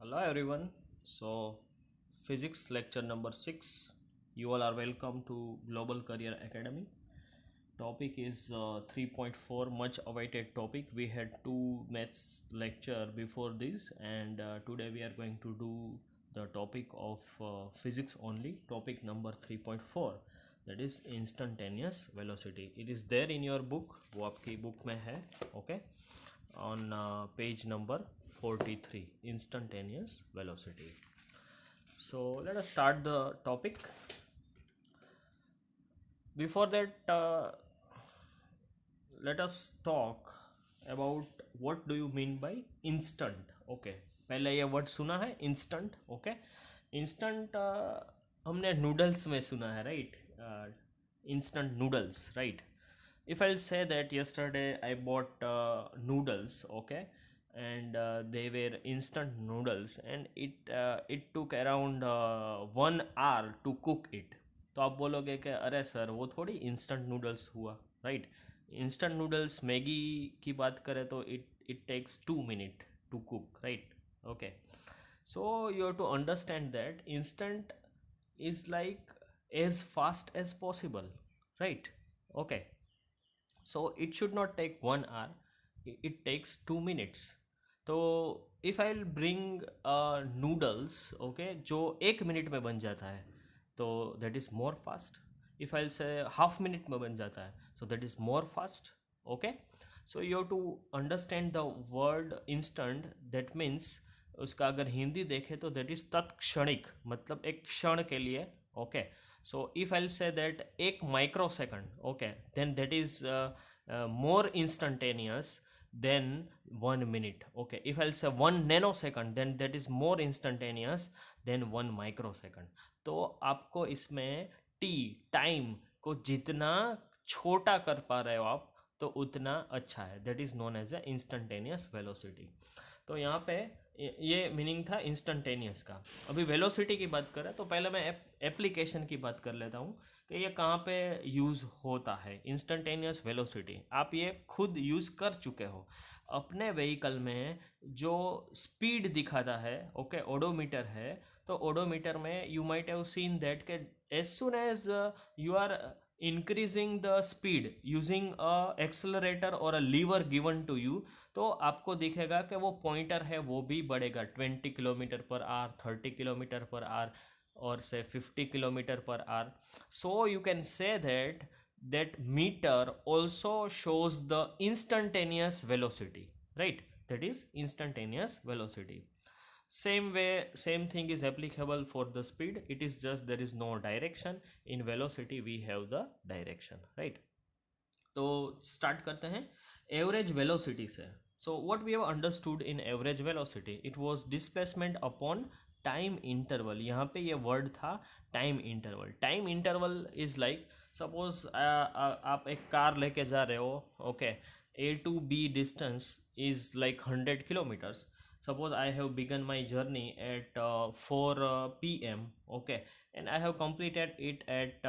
Hello everyone. So, physics lecture number 6. You all are welcome to Global Career Academy. Topic is 3.4, much awaited topic. We had two maths lecture before this, and today we are going to do the topic of physics only. Topic number 3.4, that is instantaneous velocity. It is there in your book. वो आपकी book में है. Okay. On page number 43, instantaneous velocity. So let us start the topic. Before that, let us talk about what do you mean by instant. Okay, पहले ये word सुना है instant. Okay, instant हमने noodles में सुना है, right? Instant noodles, right? If I'll say that yesterday I bought noodles, okay, and they were instant noodles, and it took around 1 hour to cook it. तो आप बोलोगे कि अरे सर वो थोड़ी इंस्टेंट नूडल्स हुआ, राइट? इंस्टेंट नूडल्स मैगी की बात करें तो it takes 2 minute to cook, right? Okay, so you have to understand that instant is like as fast as possible, right? Okay, so it should not take 1 hour, it takes 2 minutes. तो if I'll bring noodles, okay, जो 1 minute में बन जाता है, तो that is more fast. If I'll say half minute में बन जाता है, so that is more fast. Okay, so you have to understand the word instant. That means उसका अगर हिंदी देखें तो दैट इज तत्क्षणिक, मतलब एक क्षण के लिए. Okay, so if I say that एक microsecond, okay, then that is more instantaneous than 1 minute. Okay, if I say 1 nanosecond, then that is more instantaneous than 1 microsecond. तो आपको इसमें time को जितना छोटा कर पा रहे हो आप, तो उतना अच्छा है. That is known as a instantaneous velocity. तो यहाँ पे ये मीनिंग था इंस्टंटेनियस का. अभी वेलोसिटी की बात करें तो पहले मैं एप्लीकेशन की बात कर लेता हूँ कि ये कहाँ पे यूज़ होता है. इंस्टंटेनियस वेलोसिटी आप ये खुद यूज़ कर चुके हो अपने व्हीकल में. जो स्पीड दिखाता है, ओके, ओडोमीटर है, तो ओडोमीटर में you might have seen that के as soon as you are increasing the speed using a accelerator or a lever given to you, तो आपको दिखेगा कि वो पॉइंटर है वो भी बढ़ेगा 20 kilometre per our, 30 kilometre per our, और से 50 kilometre per our. So you can say that meter also shows the instantaneous velocity, right? That is instantaneous velocity. Same way, same thing is applicable for the speed. It is just there is no direction. In velocity we have the direction, right? तो start करते हैं average velocity से. So what we have understood in average velocity, it was displacement upon time interval. यहाँ पे ये word था time interval. Time interval is like suppose आप एक कार लेके जा रहे हो, okay, A to B distance is like 100 kilometres. Suppose I have begun my journey at 4 p.m. Okay, and I have completed it at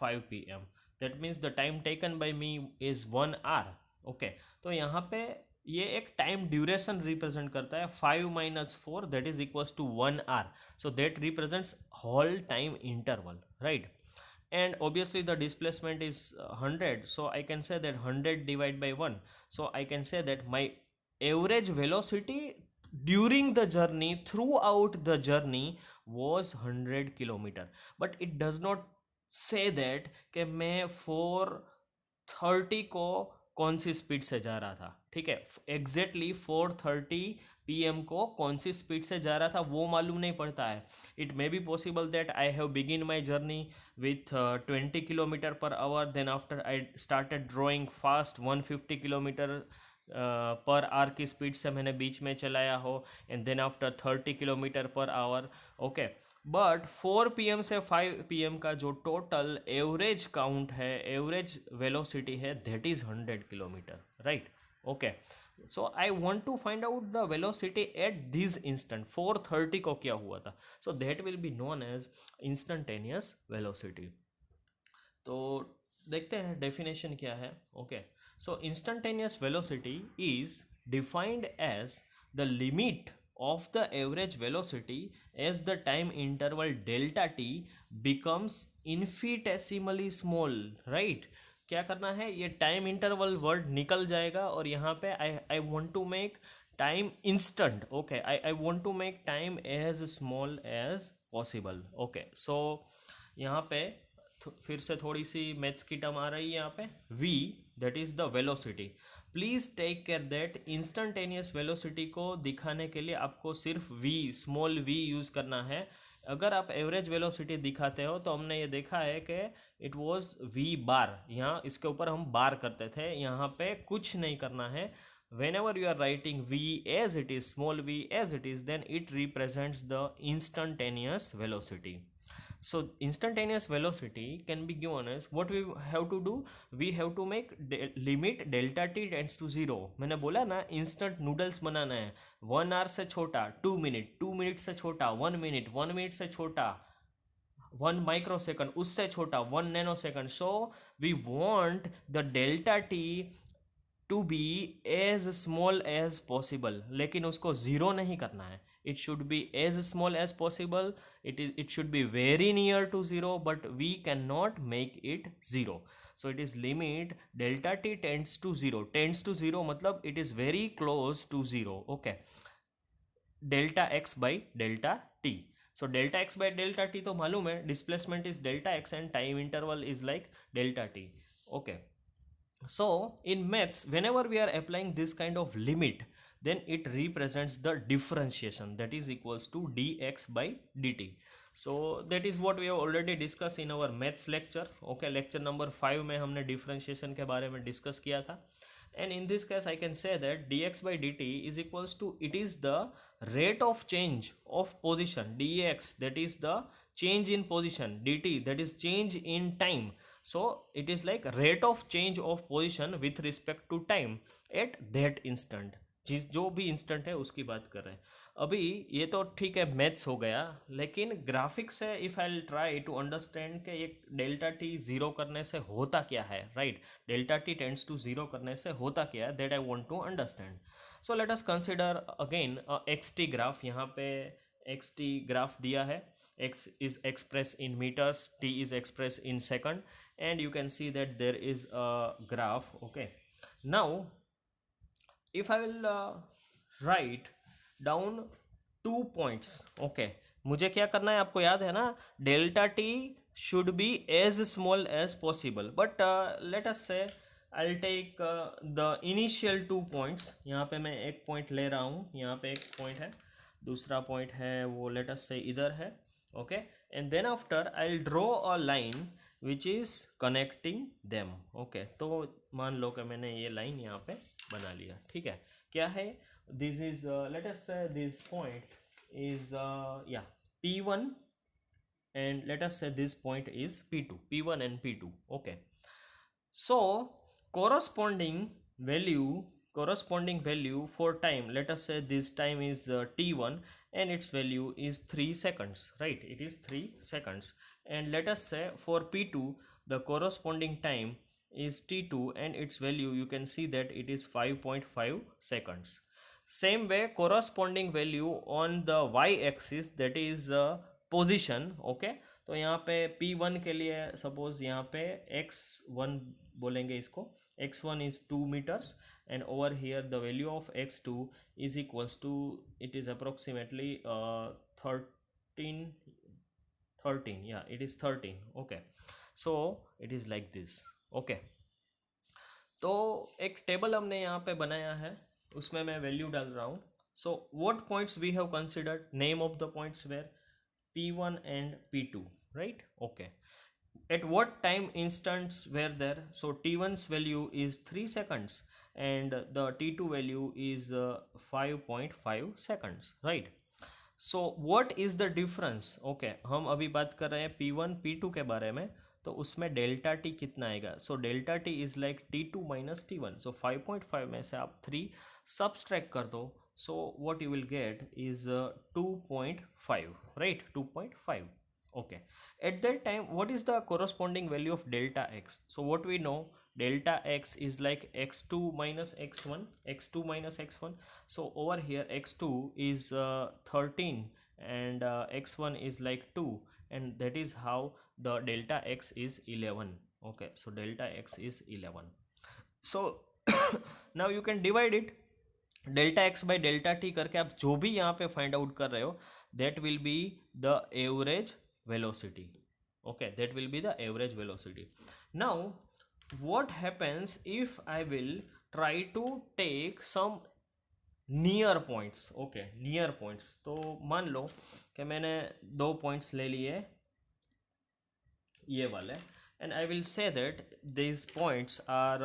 5 p.m. That means the time taken by me is 1 hour. Okay, तो यहाँ पे ये एक time duration represent करता है. 5 - 4 that is equals to 1 hour. So that represents whole time interval, right? And obviously the displacement is 100, so I can say that 100 divided by 1. So I can say that my average velocity during the journey, throughout the journey, was 100 kilometer. But it does not say that कि मैं 4:30 को कौन सी speed से जा रहा था. ठीक है, एग्जैक्टली 4:30 PM को कौन सी स्पीड से जा रहा था वो मालूम नहीं पड़ता है. It may be possible that I have begin my journey with 20 km/h, then after I started drawing fast 150 km per hour की स्पीड से मैंने बीच में चलाया हो, एंड देन आफ्टर 30 km/h. ओके, बट 4 PM से 5 PM का जो टोटल एवरेज काउंट है, एवरेज वेलोसिटी है, that is 100 kilometre, right? Okay, so I want to find out the velocity at this instant. 4:30 को क्या हुआ था, so that will be known as instantaneous velocity. तो देखते हैं डेफिनेशन क्या है. Okay, so instantaneous velocity is defined as the limit of the average velocity as the time interval delta t becomes infinitesimally small, right? क्या करना है, ये time interval word निकल जाएगा और यहाँ पे I I want to make time instant. Okay, I want to make time as small as possible. Okay, so यहाँ पे फिर से थोड़ी सी मैथ्स की टर्म आ रही है यहाँ पे. v, that is the velocity. Please take care that instantaneous velocity को दिखाने के लिए आपको सिर्फ v, स्मॉल v यूज करना है. अगर आप एवरेज वेलोसिटी दिखाते हो तो हमने ये देखा है कि इट वॉज v बार. यहाँ इसके ऊपर हम बार करते थे, यहाँ पे कुछ नहीं करना है. whenever you are writing v as it is, small v as it is, then it represents the instantaneous velocity. So instantaneous velocity can be given as, what we have to do, we have to make limit delta t tends to 0. मैंने बोला ना instant noodles बनाना है. 1 our से छोटा 2 minute, 2 minute से छोटा 1 minute, 1 minute से छोटा 1 माइक्रो सेकंड, उससे छोटा 1 nanosecond. So we want the delta T to be as small as possible, लेकिन उसको ज़ीरो नहीं करना है. it should be as small as possible. It should be very near to 0, but we cannot make it 0. So it is limit delta t tends to 0. Tends to 0 मतलब it is very close to 0. Okay, delta x by delta t. So delta x by delta t तो मालूम है, displacement is delta x and time interval is like delta t. Okay, so in maths whenever we are applying this kind of limit, then it represents the differentiation, that is equals to dx by dt. So that is what we have already discussed in our maths lecture. Okay, lecture number 5 में हमने differentiation के बारे में discuss किया था. And in this case I can say that dx by dt is equals to, it is the rate of change of position, dx that is the change in position, dt that is change in time. So it is like rate of change of position with respect to time at that instant. जो भी instant है उसकी बात कर रहे हैं. अभी ये तो ठीक है, मैथ्स हो गया, लेकिन ग्राफिक्स से if I try to understand कि ये डेल्टा टी जीरो करने से होता क्या है, right, delta T tends to zero करने से होता क्या है, that I want to understand. So let us consider again X T graph. यहाँ पे एक्स टी ग्राफ दिया है, x is expressed in meters, t is expressed in second, and you can see that there is a graph. Okay, now if I will write down 2 points. Okay, मुझे क्या करना है, आपको याद है ना, delta T should be as small as possible. But let us say I take the initial 2 points. यहाँ पे मैं एक पॉइंट ले रहा हूँ, यहाँ पे एक पॉइंट है, दूसरा पॉइंट है वो लेट अस से इधर है. Okay, and then after I will draw a line which is connecting them. Okay, तो मान लो कि मैंने ये लाइन यहाँ पे बना लिया. ठीक है, क्या है, this is late us say this point is या P1 and let us say this point is P2, P1 and P2. Okay, so corresponding value for time, let us say this time is T1 and its value is 3 seconds, right, it is 3 seconds. And let us say for P2 the corresponding time is T2 and its value you can see that it is 5.5 seconds. Same way corresponding value on the y-axis, that is position. Okay, तो यहाँ पे P1 के लिए suppose यहाँ पे x1 बोलेंगे इसको, x1 is 2 meters and over here the value of x2 is equals to, it is approximately 13, yeah, it is 13. Okay, so it is like this. Okay, तो एक टेबल हमने यहाँ पे बनाया है, उसमें मैं वैल्यू डाल रहा हूँ. So what points we have considered, name of the points where P1 and P2, right? Okay, at what time instants were there? So T1's value is 3 seconds and the T2 value is 5.5 seconds, right? So what is the difference? Okay, हम अभी बात कर रहे हैं P1 P2 के बारे में, तो उसमें डेल्टा टी कितना आएगा. So delta T is like T2 minus T1. सो 5.5 में से आप 3 सब्सट्रैक्ट कर दो, so what you will get is 2.5, right, 2.5. Okay, at that time what is the corresponding value of delta x? So what we know, delta x is like x2 minus x1, x2 minus x1. So over here x2 is 13 and x1 is like 2, and that is how the delta x is 11. Okay, so delta x is 11. So now you can divide it, delta x by delta T करके आप जो भी यहाँ पे find out कर रहे हो, that will be the average velocity. Okay, that will be the average velocity. Now what happens if I will try to take some near points. Okay, near points. तो मान लो कि मैंने 2 पॉइंट्स ले लिए ये वाले, and I will say that this points are,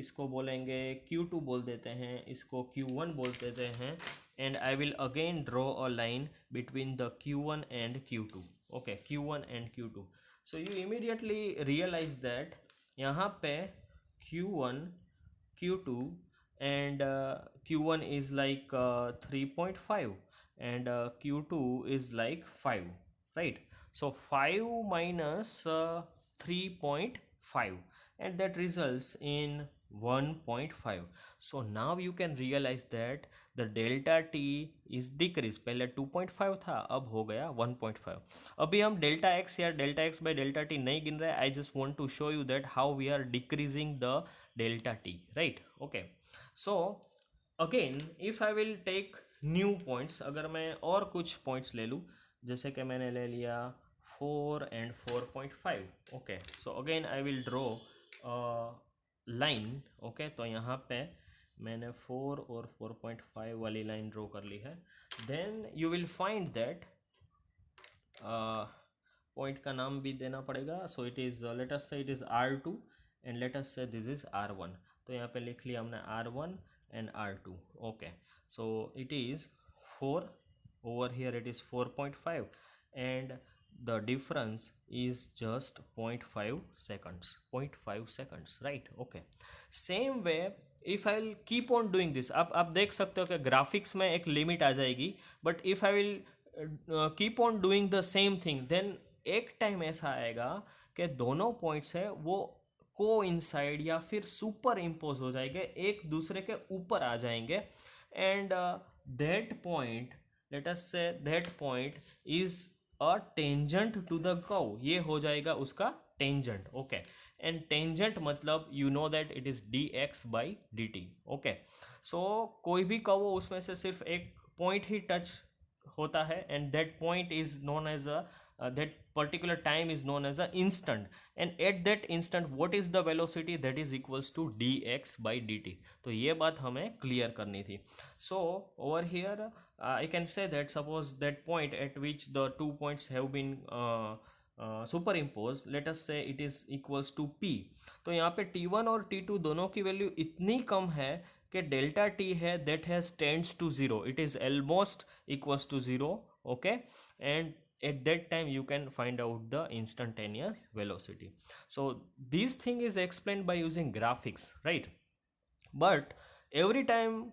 इसको बोलेंगे Q2 बोल देते हैं, इसको Q1 बोल देते हैं, and I will again draw a line between the Q1 and Q2. Okay, Q1 and Q2. So you immediately realise that यहाँ पे Q1, Q2 and Q1 is like 3.5 and Q2 is like 5, right? So 5 minus 3.5, and that results in 1.5. So now you can realize that the delta t is decreased. पहले 2.5 था, अब हो गया 1.5. अभी हम delta x या delta x by delta t नहीं गिन रहे. I just want to show you that how we are decreasing the delta t, right? Okay, so again if I will take new points, अगर मैं और कुछ points ले लूँ, जैसे कि मैंने ले लिया 4 and 4.5. Okay, so again I will draw line. Okay, तो यहाँ पे मैंने 4 और 4.5 वाली लाइन ड्रॉ कर ली है. Then you will find that point का नाम भी देना पड़ेगा. So it is, let us say it is R2 and let us say this is R1. तो यहाँ पे लिख लिया हमने R1 and R2. Okay, so it is 4, over here it is 4.5, and the difference is just 0.5 seconds, 0.5 seconds, right? Okay, same way if I will keep on doing this, आप देख सकते हो कि ग्राफिक्स में एक लिमिट आ जाएगी, but if I will keep on doing the same thing, then एक टाइम ऐसा आएगा कि दोनों पॉइंट्स है वो कोइंसाइड या फिर सुपर इम्पोज हो जाएंगे, एक दूसरे के ऊपर आ जाएंगे, and that point, let us say that point is a tangent to the curve. ये हो जाएगा उसका टेंजेंट. ओके, एंड टेंजेंट मतलब you know that it is dx by dt. Okay, so कोई भी कर्व हो उसमें से सिर्फ एक पॉइंट ही टच होता है, and that point is known as a that particular time is known as a instant, and at that instant what is the velocity, that is equals to dx by dt. तो ये बात हमें clear करनी थी. So over here I can say that suppose that point at which the 2 points have been superimposed, let us say it is equals to p. तो यहाँ पे t1 और t2 दोनों की वैल्यू इतनी कम है कि डेल्टा t है that has tends to 0, it is almost equals to 0. okay, and at that time you can find out the instantaneous velocity. So this thing is explained by using graphics, right? But every time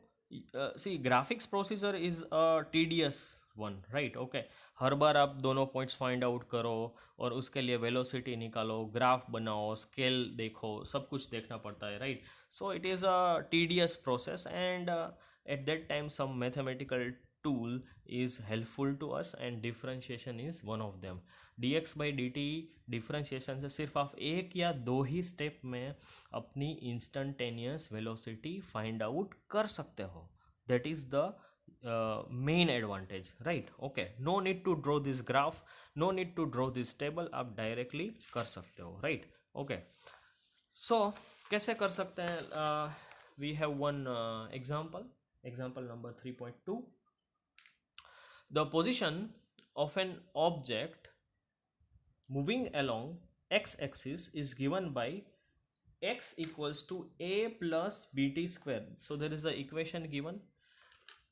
see, graphics procedure is a tedious one, right? Okay, हर बार आप दोनों points find out करो और उसके लिए velocity निकालो, graph बनाओ, scale देखो, सब कुछ देखना पड़ता है, राइट? So it is a tedious process, and at that time some mathematical tool is helpful to us, and differentiation is one of them. dx by dt differentiation से सिर्फ आप एक या दो ही स्टेप में अपनी इंस्टेंटेनियस वेलोसिटी फाइंड आउट कर सकते हो. That is the main advantage, right? Okay, no need to draw this graph, no need to draw this table, आप डायरेक्टली कर सकते हो, राइट? ओके, सो कैसे कर सकते हैं? We have one example number 3.2. The position of an object moving along x-axis is given by x equals to a plus bt square. So there is the equation given.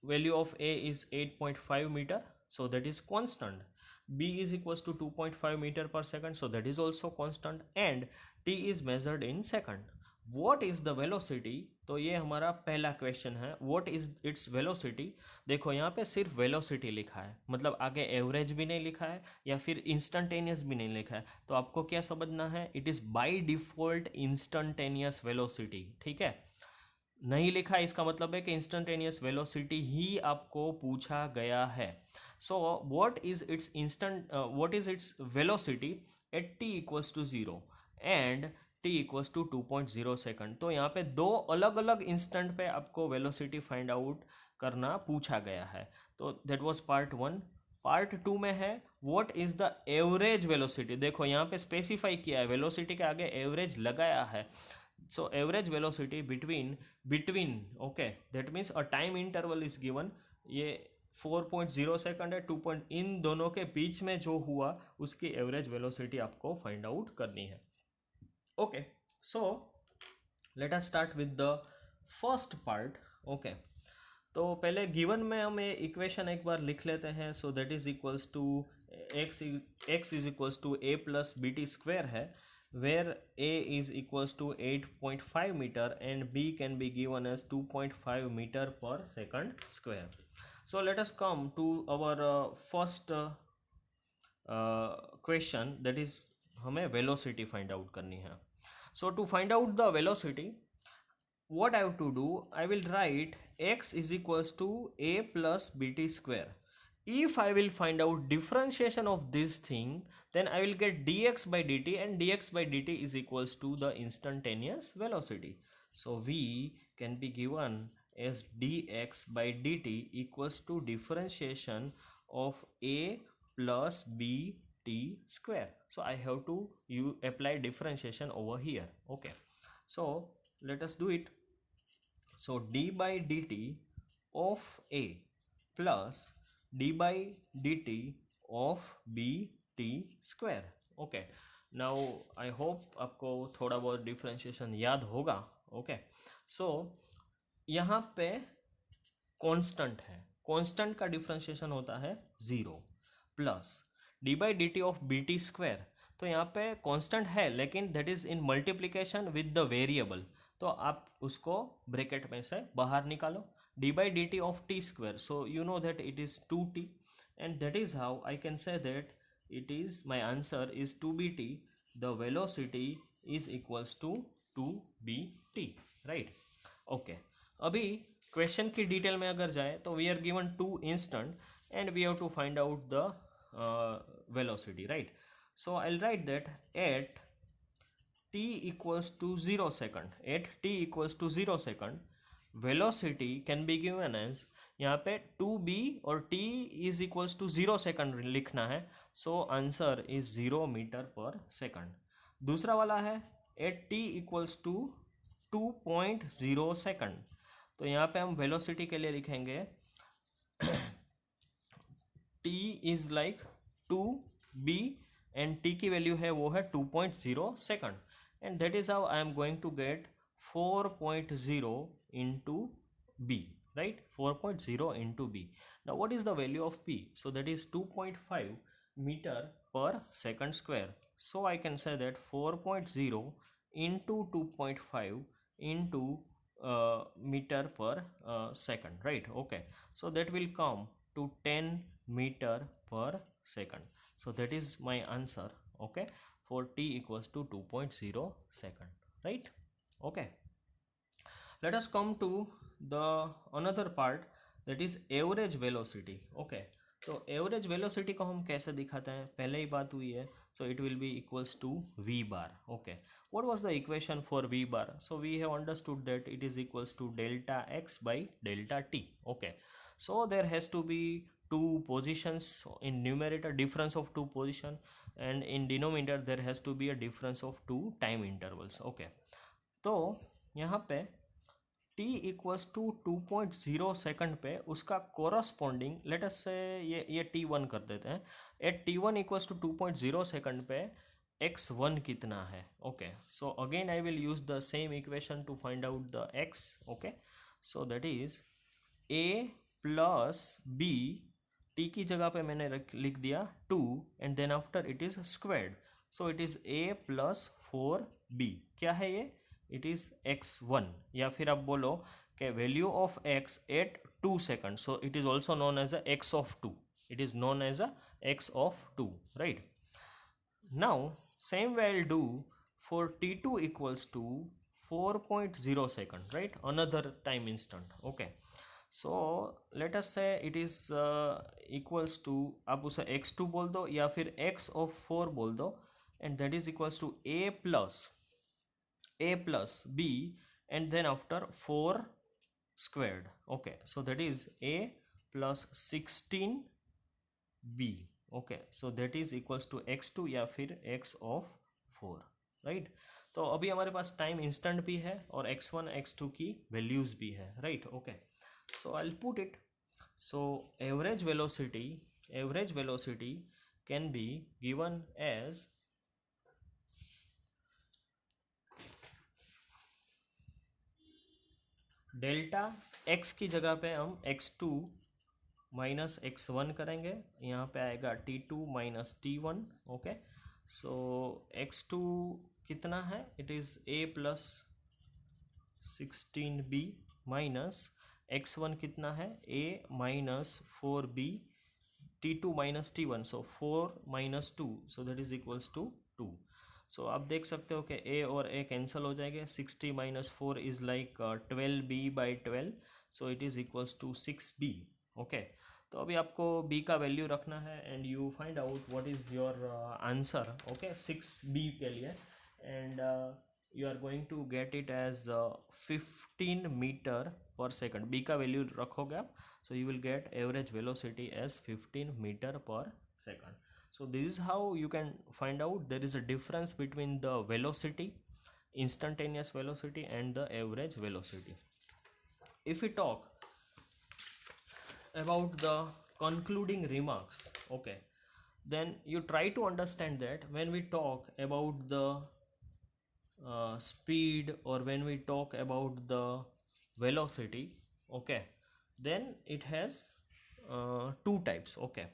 Value of a is 8.5 meter, so that is constant. B is equals to 2.5 meter per second, so that is also constant, and t is measured in second. What is the velocity, तो ये हमारा पहला question है, what is its velocity. देखो यहाँ पे सिर्फ velocity लिखा है, मतलब आगे एवरेज भी नहीं लिखा है या फिर इंस्टेंटेनियस भी नहीं लिखा है, तो आपको क्या समझना है, it is by default instantaneous velocity, ठीक है। नहीं लिखा है इसका मतलब है कि इंस्टेंटेनियस वेलोसिटी ही आपको पूछा गया है। So what is its velocity at T equals to zero and T equals to 2.0 second. तो यहाँ पे दो अलग अलग इंस्टेंट पे आपको वेलोसिटी फाइंड आउट करना पूछा गया है। तो that was part one. Part two में है what is the average velocity. देखो यहाँ पे स्पेसिफाई किया है, वेलोसिटी के आगे एवरेज लगाया है। so average velocity between okay, that means a time interval is given, ये 4.0 सेकंड है, 2 पॉइंट, इन दोनों के बीच में जो हुआ उसकी एवरेज वेलोसिटी आपको फाइंड आउट करनी है। Okay, so let us start with the first part. Okay, तो पहले गिवन में हम ये इक्वेशन एक बार लिख लेते हैं। So that is equals to X is equals to A plus B T square है, where a is equals to 8.5 meter and b can be given as 2.5 meter per second square. So let us come to our first question, that is हमें velocity find out करनी है। So to find out the velocity, what I have to do, I will write x is equals to a plus bt square. If I will find out differentiation of this thing, then I will get dx by dt, and dx by dt is equals to the instantaneous velocity. So v can be given as dx by dt equals to differentiation of a plus bt square. So I have to apply differentiation over here. Okay, so let us do it. So d by dt of a plus d by dt of bt square. Okay, now I hope आपको थोड़ा बहुत differentiation याद होगा। Okay, so यहाँ पे constant है, constant का differentiation होता है 0 plus D by D T of B T square. तो यहाँ पे कांस्टेंट है लेकिन that is in multiplication with the variable, तो आप उसको ब्रैकेट में से बाहर निकालो, d by dt of t square. So you know that it is 2t, and that is how I can say that it is, my answer is 2bt. The velocity is equals to 2bt, right? Okay, अभी question की detail में अगर जाए तो we are given two instant and we have to find out the velocity, right? So I will write that at t equals to 0 second, at t equals to 0 second, velocity can be given as, यहाँ पे 2b और t is equals to 0 second लिखना है, सो answer is 0 metre per second. दूसरा वाला है at t equals to 2.0 second, तो यहाँ पे हम वेलोसिटी के लिए लिखेंगे t is like 2b and t की वैल्यू है वो है 2.0 second, and that is how I am going to get 4.0 into b, right? 4.0 into b. Now what is the value of p? So that is 2.5 meter per second square. So I can say that 4.0 into 2.5 into meter per second, right? Okay, so that will come to 10 meter per second. So that is my answer, okay, for t equals to 2.0 second, right? Okay, let us come to the another part, that is average velocity. Okay, तो average velocity को हम कैसे दिखाते हैं, पहले ही बात हुई है, so it will be equals to v bar. Okay, what was the equation for v bar? So we have understood that it is equals to delta x by delta t. Okay, so there has to be two positions in numerator, difference of two position, and in denominator there has to be a difference of two time intervals. Okay, तो यहाँ पे t equals to 2.0 second पे उसका corresponding, late us से ये t1 कर देते हैं, eight t1 equals to 2.0 second पे x1 कितना है? Okay, so again I will use the same equation to find out the x। Okay, so that is a plus b, t की जगह पे मैंने लिख दिया 2 and then after it is squared, so it is a plus 4b। क्या है ये? It is x1, या फिर आप बोलो कि value of x at 2 second, so it is also known as a x of 2, it is known as a x of 2, right? Now same way I'll do for t2 equals to 4.0 second, right? Another time instant. Okay, so let us say it is equals to, आप उसे x2 बोल दो या फिर x of 4 बोल दो, and that is equals to a plus b, and then after 4 squared. Okay, so that is a plus 16 b. Okay, so that is equals to x2 या फिर x of 4, right? तो अभी हमारे पास time instant भी है और x1 x2 की values भी है, right? Okay, so I will put it. So average velocity can be given as delta x की जगह पे हम x2 माइनस x1 करेंगे, यहाँ पे आएगा t2 माइनस t1. ओके, सो x2 कितना है? It is a plus 16b minus x1 कितना है? a minus 4b, t2 minus t1, so 4 minus 2, so that is equals to 2. So आप देख सकते हो कि a और a कैंसिल हो जाएंगे. 60 minus 4 is like 12b by 12, so it is equals to 6b. Okay, तो अभी आपको b का वैल्यू रखना है and you find out what is your answer. Okay, 6b के लिए, and you are going to get it as 15 meter per second. b का value रखोगे आप, so you will get average velocity as 15 meter per second. So this is how you can find out there is a difference between the velocity, instantaneous velocity, and the average velocity. If we talk about the concluding remarks, okay, then you try to understand that when we talk about the speed, or when we talk about the velocity, okay, then it has two types. Okay,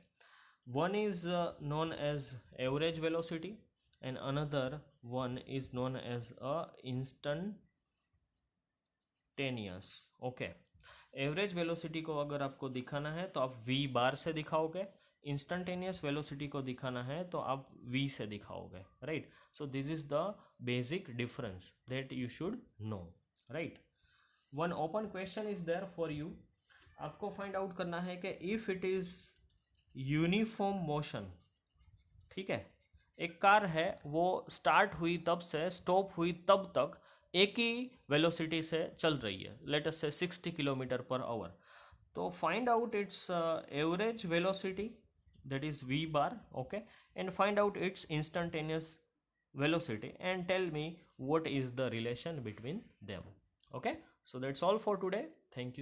one is known as average velocity, and another one is known as a instantaneous. Okay, average velocity को अगर आपको दिखाना है तो आप v बार से दिखाओगे, instantaneous velocity को दिखाना है तो आप v से दिखाओगे, right? So this is the basic difference that you should know, right? One open question is there for you. आपको फाइंड आउट करना है कि if it is uniform motion, ठीक है, एक कार है वो स्टार्ट हुई तब से स्टॉप हुई तब तक एक ही वेलोसिटी से चल रही है, लेट अस से 60 किलोमीटर पर आवर. तो find out its average velocity, that is v bar. Okay, and find out its instantaneous velocity and tell me what is the relation between them. Okay, so that's all for today. Thank you so